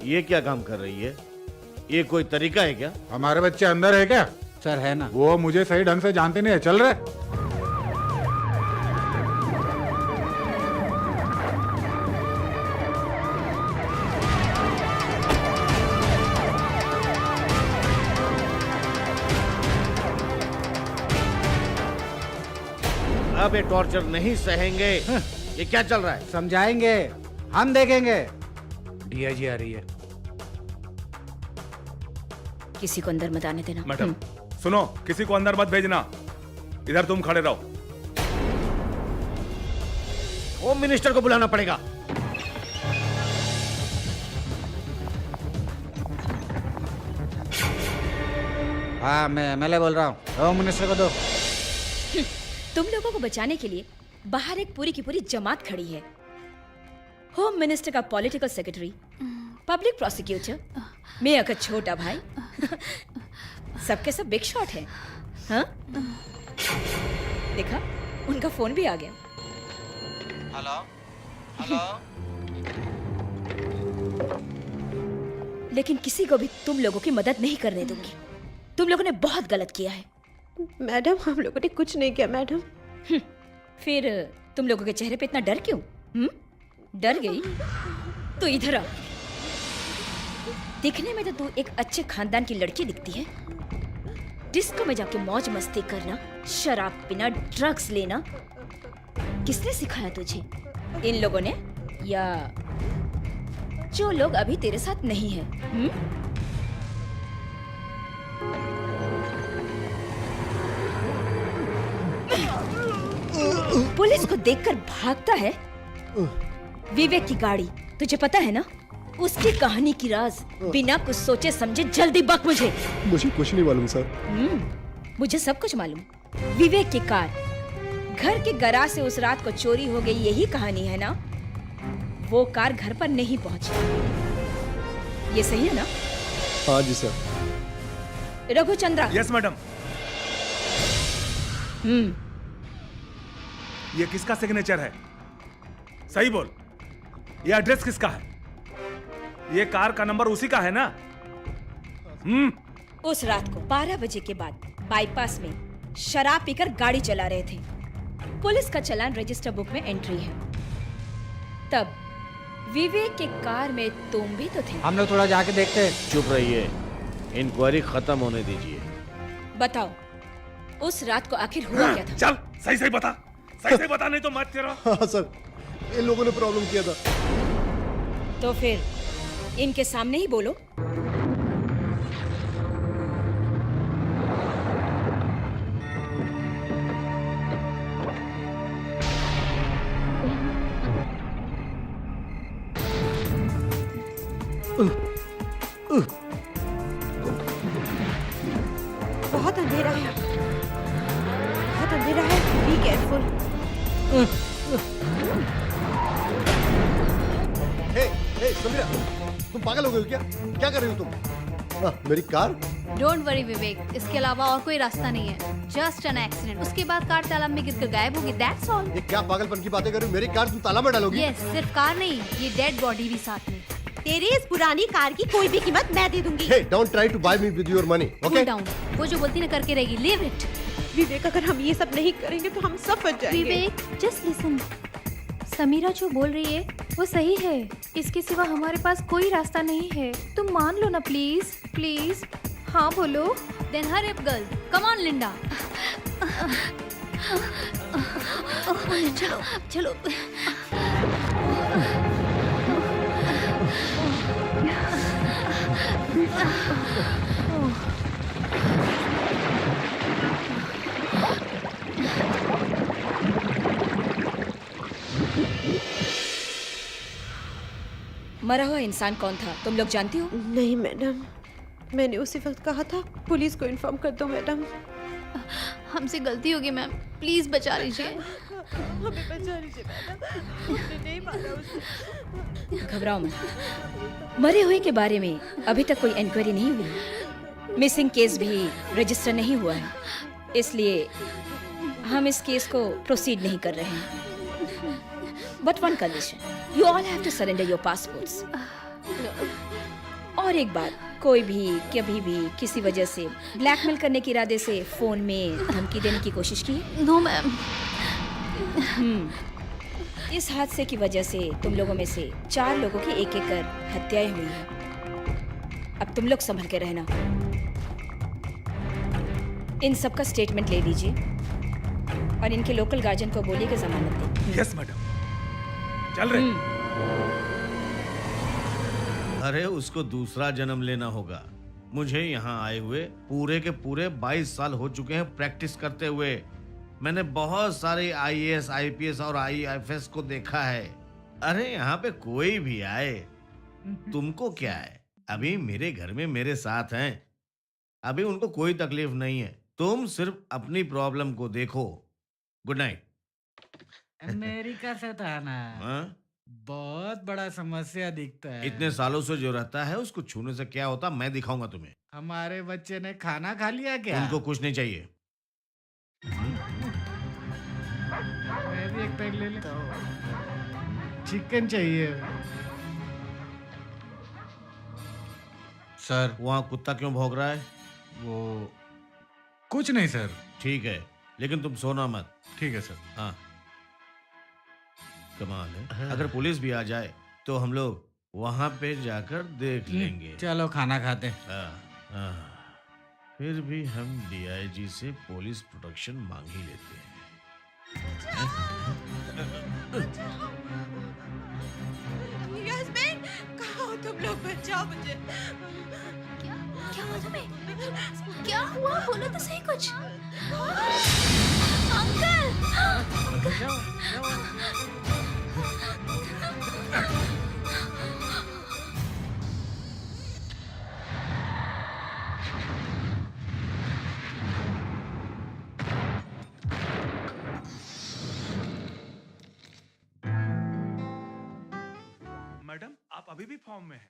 ये क्या काम कर रही है? ये कोई तरीका है क्या? हमारे बच्चे अंदर है क्या? सर है ना। वो मुझे सही ढंग से जानते नहीं है, चल रहे। अब ये टॉर्चर नहीं सहेंगे। ये क्या चल रहा है? समझाएंगे, हम देखेंगे। डीआईजी आ रही है। किसी को अंदर मत आने देना। मैडम सुनो, किसी को अंदर मत भेजना, इधर तुम खड़े रहो। होम मिनिस्टर को बुलाना पड़ेगा। हाँ, मैं एमएलए बोल रहा हूँ। होम मिनिस्टर को दो। तुम लोगों को बचाने के लिए बाहर एक पूरी की पूरी जमात खड़ी है। होम मिनिस्टर का political secretary, public prosecutor, mayor का छोटा भाई, सबके सब बिग शॉट है। हाँ? देखा, उनका फोन भी आ गया। Hello hello. लेकिन किसी को भी तुम लोगों की मदद नहीं करने दूंगी। तुम लोगों ने बहुत गलत किया है। मैडम, हम लोगों ने कुछ नहीं किया मैडम। फिर तुम लोगों के चेहरे पे इतना डर क्यों? डर गई? तो इधर आ। दिखने में तो तू एक अच्छे खानदान की लड़की दिखती है। डिस्को में जाके मौज मस्ती करना, शराब पीना, ड्रग्स लेना किसने सिखाया तुझे? इन लोगों ने, या जो लोग अभी तेरे साथ नहीं हैं? पुलिस को देखकर भागता है। विवेक की गाड़ी, तुझे पता है ना? उसकी कहानी की राज बिना कुछ सोचे समझे जल्दी बक मुझे। मुझे कुछ नहीं मालूम सर। मुझे सब कुछ मालूम। विवेक की कार घर के गराज से उस रात को चोरी हो गई, यही कहानी है ना? वो कार घर पर नहीं पहुंची। ये सही है ना? हाँ जी सर। रघुचंद्रा। Yes madam. ये किसका सिग्नेचर है? सही बोल, ये एड्रेस किसका है? ये कार का नंबर उसी का है ना? उस रात को 12 बजे के बाद बाईपास में शराब पीकर गाड़ी चला रहे थे। पुलिस का चालान रजिस्टर बुक में एंट्री है। तब विवेक के कार में तुम भी तो थे। हम लोग थोड़ा जाके देखते हैं। चुप रहिए, इंक्वायरी खत्म होने दीजिए। बताओ, उस रात को आखिर हुआ क्या था? चल सही सही बता, सही सही बता, नहीं तो मत तेरा। हाँ सर, इन लोगों ने प्रॉब्लम किया था। तो फिर इनके सामने ही बोलो। बहुत अंधेरा है, बहुत अंधेरा है। Be careful. हे समीरा, तुम पागल हो गए हो क्या? क्या कर रही हो तुम? मेरी कार? डोंट वरी विवेक, इसके अलावा और कोई रास्ता नहीं है। Just an accident. उसके बाद कार तालाब में गिरकर गायब होगी। That's all. ये क्या पागलपन की बातें कर रही हो? मेरी कार तुम ताला में डालोगी? यस, सिर्फ कार नहीं, ये डेड बॉडी भी साथ में। तेरी इस पुरानी कार की कोई भी कीमत मैं दे दूंगी। Hey, don't try to buy me with your money, okay? Cool down. वो जो बोलती ना करके रहेगी। Leave it. विवेक, अगर हम ये सब नहीं करेंगे तो हम सब फंस जाएंगे। विवेक, जस्ट लिसन। समीरा जो बोल रही है वो सही है। इसके सिवा हमारे पास कोई रास्ता नहीं है। तुम मान लो ना प्लीज, प्लीज। हाँ बोलो। Then hurry up girl, come on Linda. चलो चलो। मरा हुआ इंसान कौन था, तुम लोग जानती हो? नहीं मैडम, मैंने उसी वक्त कहा था पुलिस को इन्फॉर्म कर दो। मैडम, हमसे गलती होगी मैम, प्लीज बचा लीजिए। हमें बचा लीजिए मैडम, हमने नहीं मारा उसे। घबराओ मत। मरे हुए के बारे में अभी तक कोई इंक्वायरी नहीं हुई। मिसिंग केस भी रजिस्टर नहीं हुआ है, इसलिए हम इस केस को प्रोसीड नहीं कर रहे हैं। But one condition, you all have to surrender your passports. और एक बात, कोई भी कभी भी किसी वजह से ब्लैकमेल करने के इरादे से फोन में धमकी देने की कोशिश की? No ma'am. इस हादसे की वजह से तुम लोगों में से 4 लोगों की एक एक कर हत्याएं हुई हैं। अब तुम लोग संभल के रहना। इन सब का स्टेटमेंट ले लीजिए और इनके लोकल गार्जियन को बोलिए कि जमानत दें। यस मैडम, चल रहे। अरे उसको दूसरा जन्म लेना होगा। मुझे यहाँ आए हुए पूरे के पूरे 22 साल हो चुके हैं प्रैक्टिस करते हुए। मैंने बहुत सारे आईएएस, आईपीएस और आईएफएस को देखा है। अरे यहाँ पे कोई भी आए, तुमको क्या है? अभी मेरे घर में मेरे साथ हैं, अभी उनको कोई तकलीफ नहीं है। तुम सिर्फ अपनी प्रॉब्लम को देखो। Good night. अमेरिका से था ना, हाँ? बहुत बड़ा समस्या दिखता है। इतने सालों से जो रहता है उसको छूने से क्या होता, मैं दिखाऊंगा तुम्हें। हमारे बच्चे ने खाना खा लिया क्या? उनको कुछ नहीं चाहिए। मैं भी एक पैक ले लेता हूँ। चिकन चाहिए। सर वहाँ कुत्ता क्यों भौंक रहा है? वो कुछ नहीं सर। ठीक है, लेकिन तुम सोना मत। ठीक है सर। हाँ, कमाल है। अगर पुलिस भी आ जाए तो हम लोग वहां पे जाकर देख लेंगे। चलो खाना खाते हैं। हाँ, फिर भी हम डीआईजी से पुलिस प्रोटेक्शन मांग ही लेते हैं। यास्मीन, कहाँ हो तुम लोग? बचाओ मुझे। क्या हुआ तुम्हें? क्या हुआ? बोलो तो सही कुछ। मैडम, आप अभी भी फॉर्म में हैं।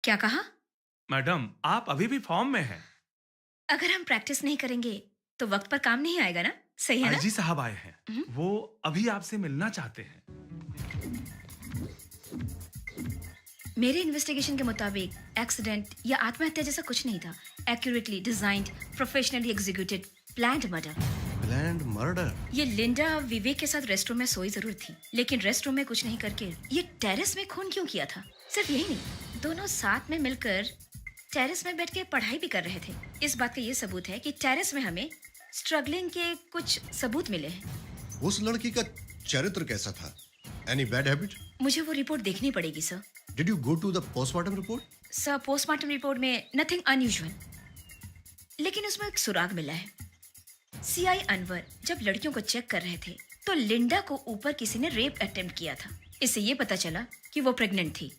क्या कहा? मैडम, आप अभी भी फॉर्म में हैं। अगर हम प्रैक्टिस नहीं करेंगे तो वक्त पर काम नहीं आएगा ना? सही है ना? आईजी साहब आए हैं, वो अभी आपसे मिलना चाहते हैं। मेरे इन्वेस्टिगेशन के मुताबिक एक्सीडेंट या आत्महत्या जैसा कुछ नहीं था। Accurately designed, professionally executed, planned murder. Planned murder? ये लिंडा विवेक के साथ रेस्टरूम में सोई जरूर थी, लेकिन रेस्टरूम में कुछ नहीं करके ये टेरेस में खून क्यों किया था? सिर्फ यही नहीं, दोनों साथ में मिलकर टेरेस में बैठ के पढ़ाई भी कर रहे थे। इस बात का ये सबूत है कि टेरेस में हमें स्ट्रगलिंग के कुछ सबूत मिले हैं। उस लड़की का चरित्र कैसा था? Any bad habit? मुझे वो रिपोर्ट देखनी पड़ेगी sir. Did you go to the postmortem report? Sir, postmortem report में नथिंग अनयूजुअल, लेकिन उसमें एक सुराग मिला है। सीआई अनवर जब लड़कियों को चेक कर रहे थे तो लिंडा को ऊपर किसी ने रेप अटेम्प्ट किया था। इससे ये पता चला कि वो प्रेग्नेंट थी,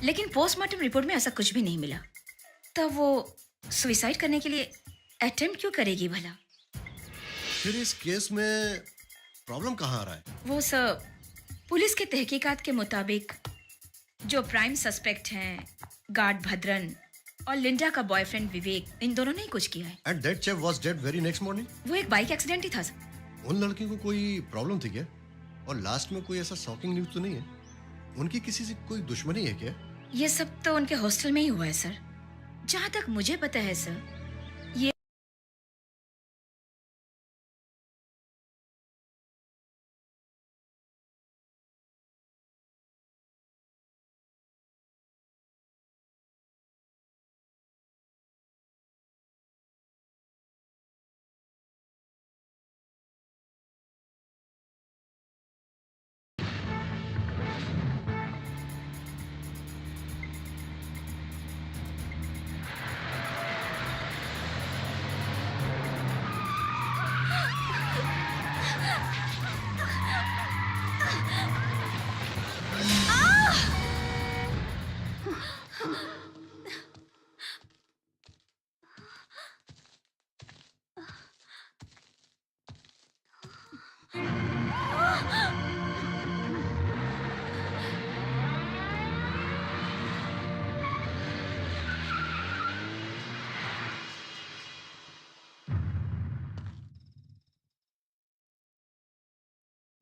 लेकिन पोस्टमार्टम रिपोर्ट में ऐसा कुछ भी नहीं मिला। तब वो सुसाइड करने के लिए अटेम्प्ट क्यों करेगी भला? फिर इस केस में प्रॉब्लम कहाँ आ रहा है? वो सर, पुलिस के तहकीकात के मुताबिक जो प्राइम सस्पेक्ट हैं गार्ड भद्रन और लिंडा का बॉयफ्रेंड विवेक, इन दोनों ने ही कुछ किया है। And that chap was dead very next morning? वो एक बाइक एक्सीडेंट ही था सर। उन लड़कियों को कोई प्रॉब्लम थी क्या? और लास्ट में कोई ऐसा शॉकिंग न्यूज़ तो नहीं है? उनकी किसी से कोई दुश्मनी है क्या? ये सब तो उनके हॉस्टल में ही हुआ है सर, जहाँ तक मुझे पता है सर। ये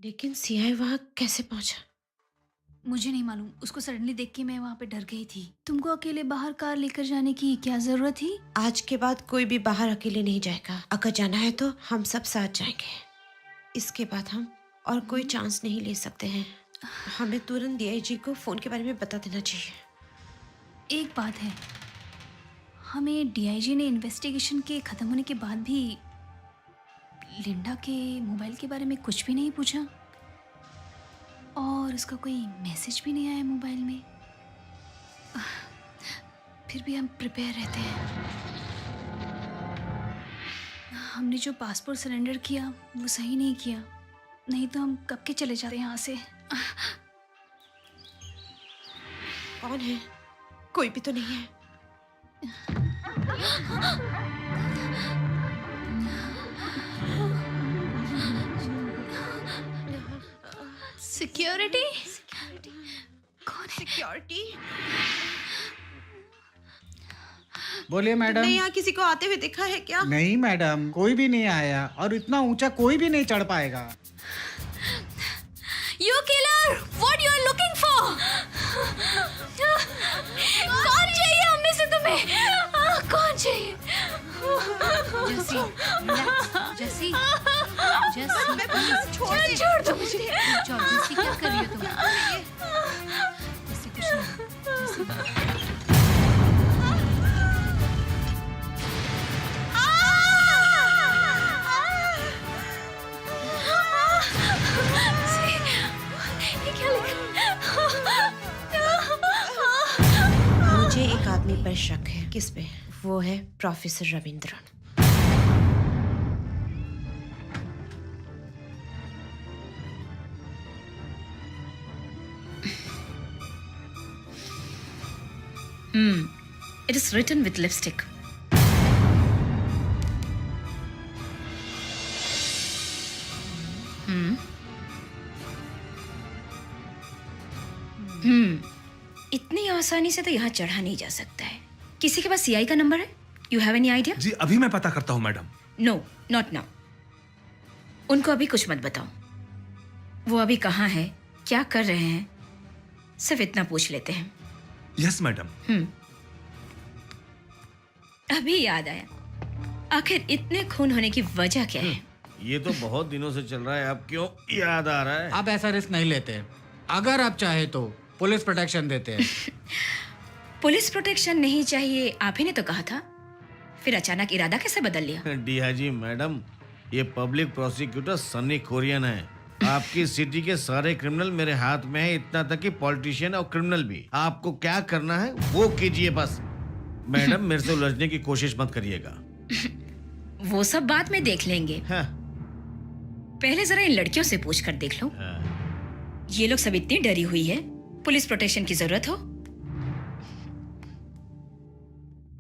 लेकिन सीआई वहां कैसे पहुंचा? मुझे नहीं मालूम, उसको सडनली देख के मैं वहाँ पे डर गई थी। तुमको अकेले बाहर कार लेकर जाने की क्या जरूरत थी? आज के बाद कोई भी बाहर अकेले नहीं जाएगा। अगर जाना है तो हम सब साथ जाएंगे। इसके बाद हम और कोई चांस नहीं ले सकते हैं। हमें तुरंत डीआईजी को फोन के बारे में बता देना चाहिए। एक बात है, हमें डीआईजी ने इन्वेस्टिगेशन के खत्म होने के बाद भी लिंडा के मोबाइल के बारे में कुछ भी नहीं पूछा और उसका कोई मैसेज भी नहीं आया मोबाइल में। फिर भी हम प्रिपेयर रहते हैं। हमने जो पासपोर्ट सरेंडर किया वो सही नहीं किया, नहीं तो हम कब के चले जाते यहाँ से। कौन है? कोई भी तो नहीं है। सिक्योरिटी? कौन है? सिक्योरिटी? बोलिए मैडम। तुमने यहाँ किसी को आते हुए देखा है क्या? नहीं मैडम, कोई भी नहीं आया और इतना ऊंचा कोई भी नहीं चढ़ पाएगा। You killer! What you are looking for? कौन चाहिए हम में से तुम्हें? कौन चाहिए? जैसी, जैसी, जैसी, छोड़ दो मुझे। जैसी क्या कर रही हो तुम? जैसी कुछ नहीं, जैसी। ये क्या मुझे एक आदमी पर शक है। किस पे? वो है professor Ravindran. It is written with lipstick. इतनी आसानी से तो यहाँ चढ़ा नहीं जा सकता है। किसी के पास सीआई का नंबर है? You have any idea? जी अभी मैं पता करता हूँ मैडम। No, not now. उनको अभी कुछ मत बताओ। वो अभी कहाँ है, क्या कर रहे हैं, सिर्फ इतना पूछ लेते हैं। Yes madam. अभी याद आया, आखिर इतने खून होने की वजह क्या है? ये तो बहुत दिनों से चल रहा है, अब क्यों याद आ रहा है? आप ऐसा रिस्क नहीं लेते। अगर आप चाहे तो पुलिस प्रोटेक्शन देते हैं। पुलिस प्रोटेक्शन नहीं चाहिए, आप ही ने तो कहा था। फिर अचानक इरादा कैसे बदल लिया? डीआईजी मैडम, ये पब्लिक प्रोसिक्यूटर सनी कोरियन है। आपकी सिटी के सारे क्रिमिनल मेरे हाथ में है, इतना तक कि पॉलिटिशियन और क्रिमिनल भी। आपको क्या करना है वो कीजिए बस। मैडम मेरे से उलझने की कोशिश मत करिएगा। वो सब बाद में देख लेंगे। हाँ, पहले जरा इन लड़कियों से पूछ कर देख लो। हाँ। ये लोग सब इतनी डरी हुई है, पुलिस प्रोटेक्शन की जरूरत हो।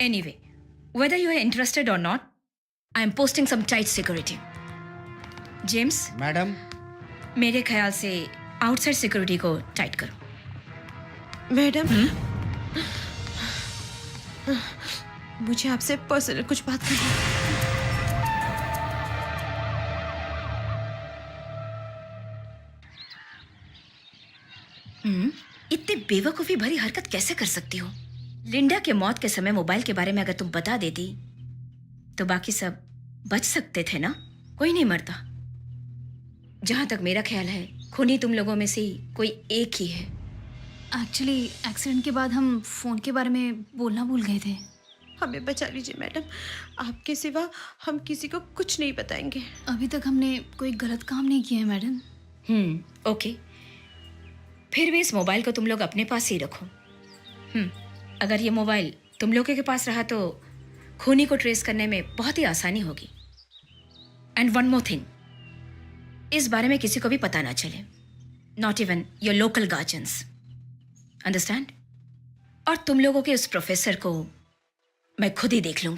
Anyway, whether you are interested or not, I am posting some tight security. James, madam, मेरे ख्याल से आउटसाइड सिक्योरिटी को टाइट करो। मैडम, मुझे आपसे पर्सनल कुछ बात करनी है। इतनी बेवकूफी भरी हरकत कैसे कर सकती हो? लिंडा के मौत के समय मोबाइल के बारे में अगर तुम बता देती तो बाकी सब बच सकते थे ना? कोई नहीं मरता। जहां तक मेरा ख्याल है, खूनी तुम लोगों में से कोई एक ही है। एक्चुअली एक्सीडेंट के बाद हम फोन के बारे में बोलना भूल गए थे। हमें बचा लीजिए मैडम, आपके सिवा हम किसी को कुछ नहीं बताएंगे। अभी तक हमने कोई गलत काम नहीं किया है मैडम। ओके, फिर भी इस मोबाइल को तुम लोग अपने पास ही रखो। अगर ये मोबाइल तुम लोगों के पास रहा तो खूनी को ट्रेस करने में बहुत ही आसानी होगी। एंड वन मोर थिंग, इस बारे में किसी को भी पता ना चले, not even your local guardians, understand? और तुम लोगों के उस प्रोफेसर को मैं खुद ही देख लूंगी।